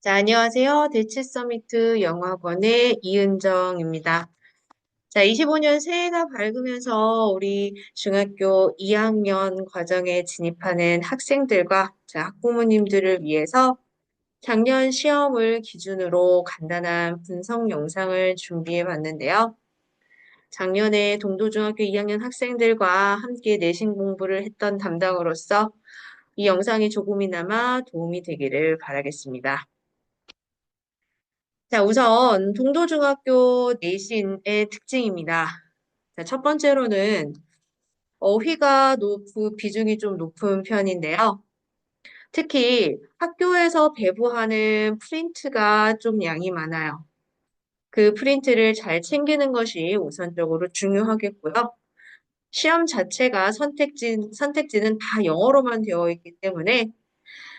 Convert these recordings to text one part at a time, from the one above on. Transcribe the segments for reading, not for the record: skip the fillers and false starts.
자, 안녕하세요. 대치 서미트 영어학원의 이은정입니다. 자, 25년 새해가 밝으면서 우리 중학교 2학년 과정에 진입하는 학생들과 학부모님들을 위해서 작년 시험을 기준으로 간단한 분석 영상을 준비해 봤는데요. 작년에 동도중학교 2학년 학생들과 함께 내신 공부를 했던 담당으로서 이 영상이 조금이나마 도움이 되기를 바라겠습니다. 자, 우선 동도중학교 내신의 특징입니다. 자, 첫 번째로는 어휘가 비중이 좀 높은 편인데요. 특히 학교에서 배부하는 프린트가 좀 양이 많아요. 그 프린트를 잘 챙기는 것이 우선적으로 중요하겠고요. 시험 자체가 선택지는 다 영어로만 되어 있기 때문에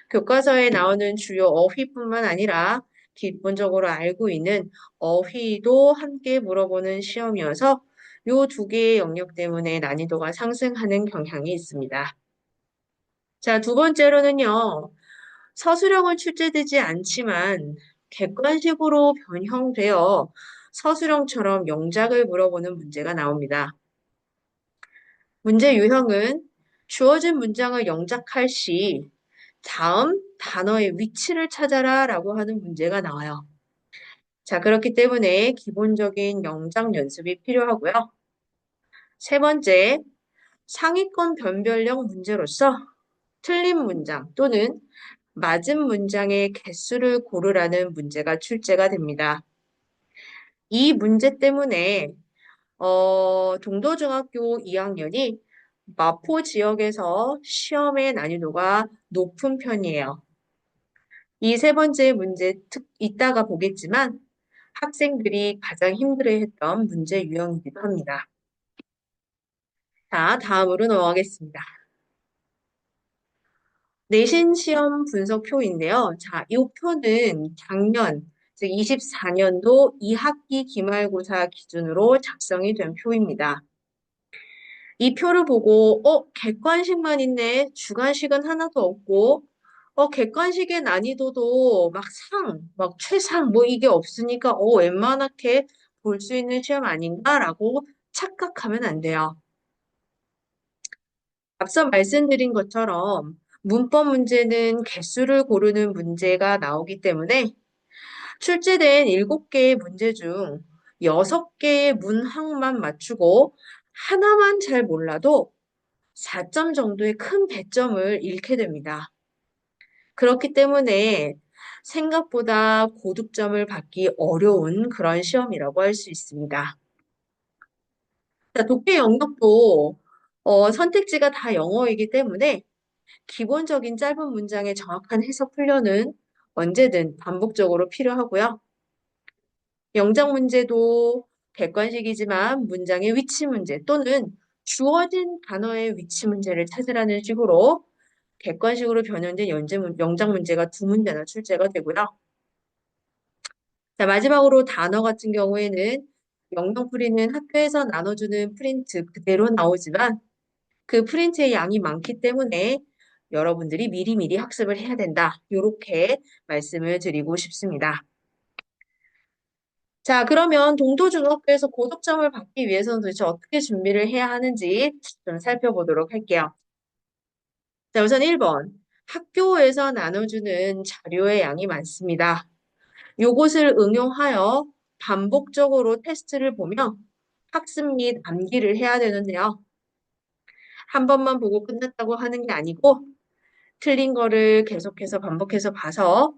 교과서에 나오는 주요 어휘뿐만 아니라 기본적으로 알고 있는 어휘도 함께 물어보는 시험이어서 이 두 개의 영역 때문에 난이도가 상승하는 경향이 있습니다. 자, 두 번째로는요. 서술형은 출제되지 않지만 객관식으로 변형되어 서술형처럼 영작을 물어보는 문제가 나옵니다. 문제 유형은 주어진 문장을 영작할 시 다음 단어의 위치를 찾아라 라고 하는 문제가 나와요. 자, 그렇기 때문에 기본적인 영작 연습이 필요하고요. 세 번째, 상위권 변별력 문제로서 틀린 문장 또는 맞은 문장의 개수를 고르라는 문제가 출제가 됩니다. 이 문제 때문에 동도중학교 2학년이 마포 지역에서 시험의 난이도가 높은 편이에요. 이 세 번째 문제 이따가 보겠지만 학생들이 가장 힘들어했던 문제 유형이기도 합니다. 자, 다음으로 넘어가겠습니다. 내신 시험 분석표인데요. 자, 이 표는 작년, 즉 24년도 2학기 기말고사 기준으로 작성이 된 표입니다. 이 표를 보고, 객관식만 있네. 주관식은 하나도 없고, 객관식의 난이도도 막 최상, 뭐 이게 없으니까, 웬만하게 볼 수 있는 시험 아닌가라고 착각하면 안 돼요. 앞서 말씀드린 것처럼 문법 문제는 개수를 고르는 문제가 나오기 때문에 출제된 7개의 문제 중 6개의 문항만 맞추고 하나만 잘 몰라도 4점 정도의 큰 배점을 잃게 됩니다. 그렇기 때문에 생각보다 고득점을 받기 어려운 그런 시험이라고 할 수 있습니다. 자, 독해 영역도 선택지가 다 영어이기 때문에 기본적인 짧은 문장의 정확한 해석 훈련은 언제든 반복적으로 필요하고요. 영작 문제도 객관식이지만 문장의 위치 문제 또는 주어진 단어의 위치 문제를 찾으라는 식으로 객관식으로 변형된 영작 문제가 두 문제나 출제가 되고요. 자, 마지막으로 단어 같은 경우에는 영영 프리는 학교에서 나눠주는 프린트 그대로 나오지만 그 프린트의 양이 많기 때문에 여러분들이 미리미리 학습을 해야 된다. 이렇게 말씀을 드리고 싶습니다. 자, 그러면 동도중학교에서 고득점을 받기 위해서는 도대체 어떻게 준비를 해야 하는지 좀 살펴보도록 할게요. 자, 우선 1번. 학교에서 나눠주는 자료의 양이 많습니다. 요것을 응용하여 반복적으로 테스트를 보며 학습 및 암기를 해야 되는데요. 한 번만 보고 끝났다고 하는 게 아니고 틀린 거를 계속해서 반복해서 봐서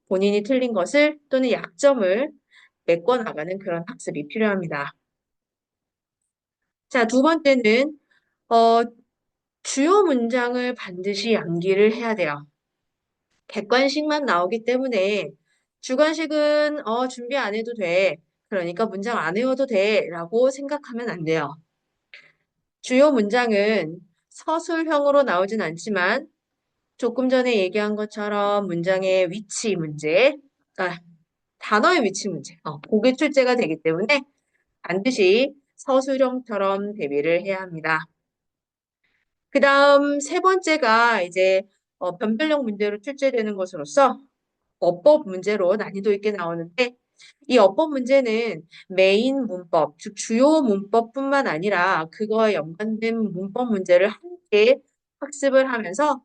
본인이 틀린 것을 또는 약점을 메꿔나가는 그런 학습이 필요합니다. 자, 두 번째는 어, 주요 문장을 반드시 암기를 해야 돼요. 객관식만 나오기 때문에 주관식은 준비 안 해도 돼. 그러니까 문장 안 외워도 돼. 라고 생각하면 안 돼요. 주요 문장은 서술형으로 나오진 않지만 조금 전에 얘기한 것처럼 문장의 위치 문제, 아, 단어의 위치 문제, 그게 출제가 되기 때문에 반드시 서술형처럼 대비를 해야 합니다. 그 다음 세 번째가 이제 변별력 문제로 출제되는 것으로서 어법 문제로 난이도 있게 나오는데 이 어법 문제는 메인 문법, 즉 주요 문법뿐만 아니라 그거에 연관된 문법 문제를 함께 학습을 하면서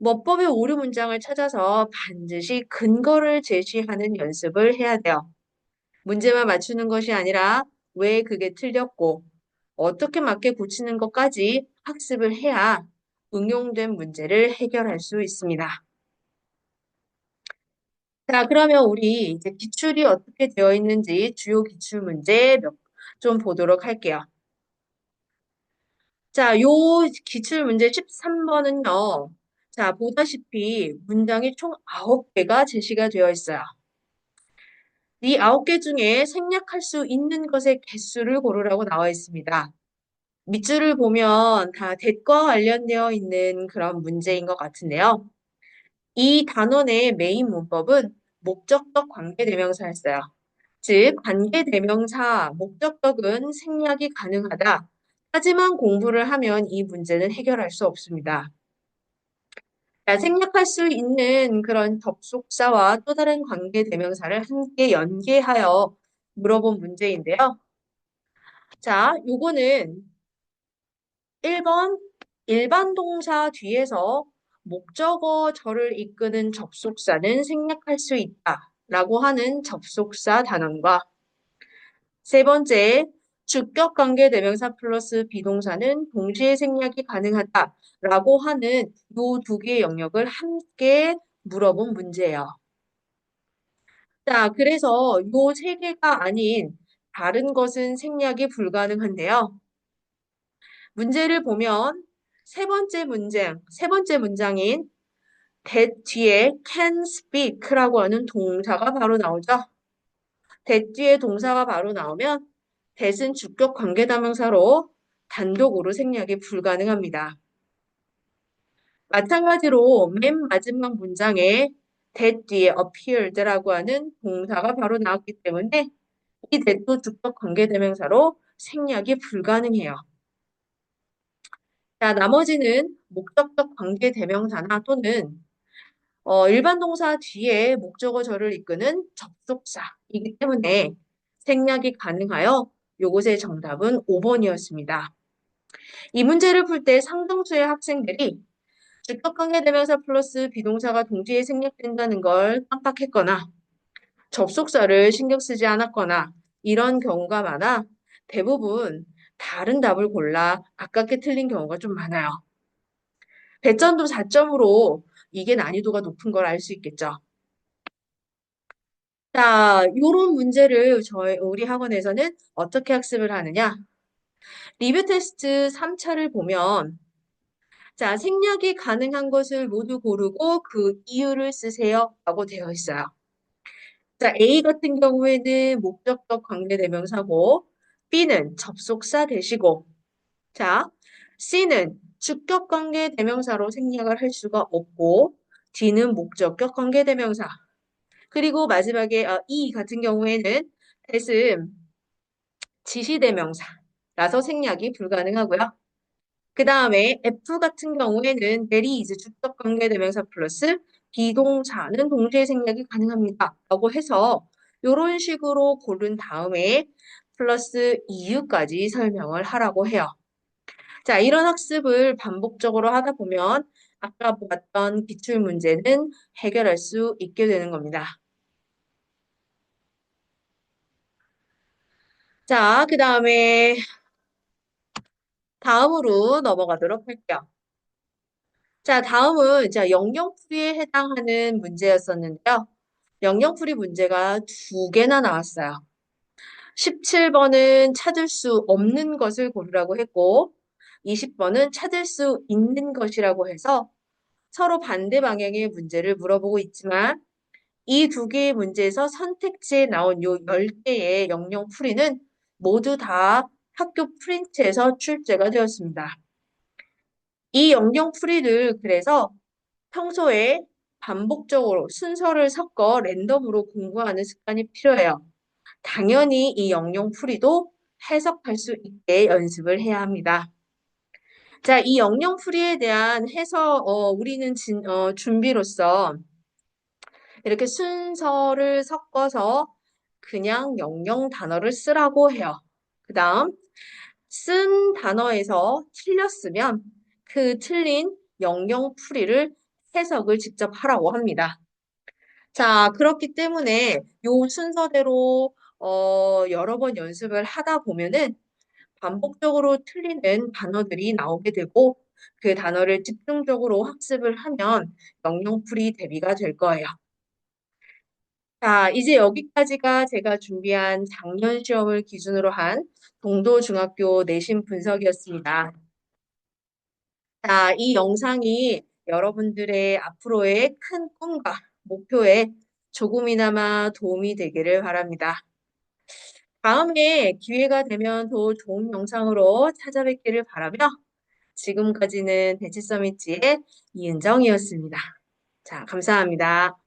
어법의 오류 문장을 찾아서 반드시 근거를 제시하는 연습을 해야 돼요. 문제만 맞추는 것이 아니라 왜 그게 틀렸고 어떻게 맞게 고치는 것까지 학습을 해야 응용된 문제를 해결할 수 있습니다. 자, 그러면 우리 이제 기출이 어떻게 되어 있는지 주요 기출 문제 좀 보도록 할게요. 자, 요 기출 문제 13번은요. 자, 보다시피 문장이 총 9개가 제시가 되어 있어요. 이 9개 중에 생략할 수 있는 것의 개수를 고르라고 나와 있습니다. 밑줄을 보면 다 that과 관련되어 있는 그런 문제인 것 같은데요. 이 단원의 메인 문법은 목적격 관계대명사였어요. 즉, 관계대명사, 목적격은 생략이 가능하다. 하지만 공부를 하면 이 문제는 해결할 수 없습니다. 자, 생략할 수 있는 그런 접속사와 또 다른 관계대명사를 함께 연계하여 물어본 문제인데요. 자, 요거는 1번 일반 동사 뒤에서 목적어절을 이끄는 접속사는 생략할 수 있다 라고 하는 접속사 단원과 세 번째, 주격 관계 대명사 플러스 비동사는 동시에 생략이 가능하다 라고 하는 요 두 개의 영역을 함께 물어본 문제예요. 자, 그래서 요 세 개가 아닌 다른 것은 생략이 불가능한데요. 문제를 보면 세 번째 문장인 that 뒤에 can speak라고 하는 동사가 바로 나오죠. that 뒤에 동사가 바로 나오면 that은 주격 관계대명사로 단독으로 생략이 불가능합니다. 마찬가지로 맨 마지막 문장에 that 뒤에 appeared라고 하는 동사가 바로 나왔기 때문에 이 that도 주격 관계대명사로 생략이 불가능해요. 자, 나머지는 목적격 관계대명사나 또는 일반 동사 뒤에 목적어절을 이끄는 접속사이기 때문에 생략이 가능하여 요것의 정답은 5번이었습니다. 이 문제를 풀 때 상당수의 학생들이 주격관계대명사 플러스 비동사가 동시에 생략된다는 걸 깜빡했거나 접속사를 신경 쓰지 않았거나 이런 경우가 많아 대부분 다른 답을 골라 아깝게 틀린 경우가 좀 많아요. 배점도 4점으로 이게 난이도가 높은 걸 알 수 있겠죠. 자, 요런 문제를 우리 학원에서는 어떻게 학습을 하느냐? 리뷰 테스트 3차를 보면, 자, 생략이 가능한 것을 모두 고르고 그 이유를 쓰세요. 라고 되어 있어요. 자, A 같은 경우에는 목적격 관계대명사고, B는 접속사 대시고, 자, C는 주격 관계대명사로 생략을 할 수가 없고, D는 목적격 관계대명사. 그리고 마지막에 E 같은 경우에는 that은 지시대명사라서 생략이 불가능하고요. 그 다음에 F 같은 경우에는 that is 주격 관계대명사 플러스 비동사는 동시에 생략이 가능합니다. 라고 해서 이런 식으로 고른 다음에 플러스 이유까지 설명을 하라고 해요. 자, 이런 학습을 반복적으로 하다 보면 아까 보았던 기출문제는 해결할 수 있게 되는 겁니다. 자, 그 다음에 다음으로 넘어가도록 할게요. 자, 다음은 영역풀이에 해당하는 문제였었는데요. 영역풀이 문제가 두 개나 나왔어요. 17번은 찾을 수 없는 것을 고르라고 했고, 20번은 찾을 수 있는 것이라고 해서 서로 반대 방향의 문제를 물어보고 있지만, 이 두 개의 문제에서 선택지에 나온 요 10개의 영역풀이는 모두 다 학교 프린트에서 출제가 되었습니다. 이 영역풀이를 그래서 평소에 반복적으로 순서를 섞어 랜덤으로 공부하는 습관이 필요해요. 당연히 이 영역풀이도 해석할 수 있게 연습을 해야 합니다. 자, 이 영역풀이에 대한 해석, 우리는 준비로서 이렇게 순서를 섞어서 그냥 영영 단어를 쓰라고 해요. 그 다음, 쓴 단어에서 틀렸으면 그 틀린 영영 풀이를 해석을 직접 하라고 합니다. 자, 그렇기 때문에 요 순서대로 여러 번 연습을 하다 보면은 반복적으로 틀리는 단어들이 나오게 되고 그 단어를 집중적으로 학습을 하면 영영풀이 대비가 될 거예요. 자, 이제 여기까지가 제가 준비한 작년 시험을 기준으로 한 동도중학교 내신 분석이었습니다. 자, 이 영상이 여러분들의 앞으로의 큰 꿈과 목표에 조금이나마 도움이 되기를 바랍니다. 다음에 기회가 되면 더 좋은 영상으로 찾아뵙기를 바라며 지금까지는 대치 서미지의 이은정이었습니다. 자, 감사합니다.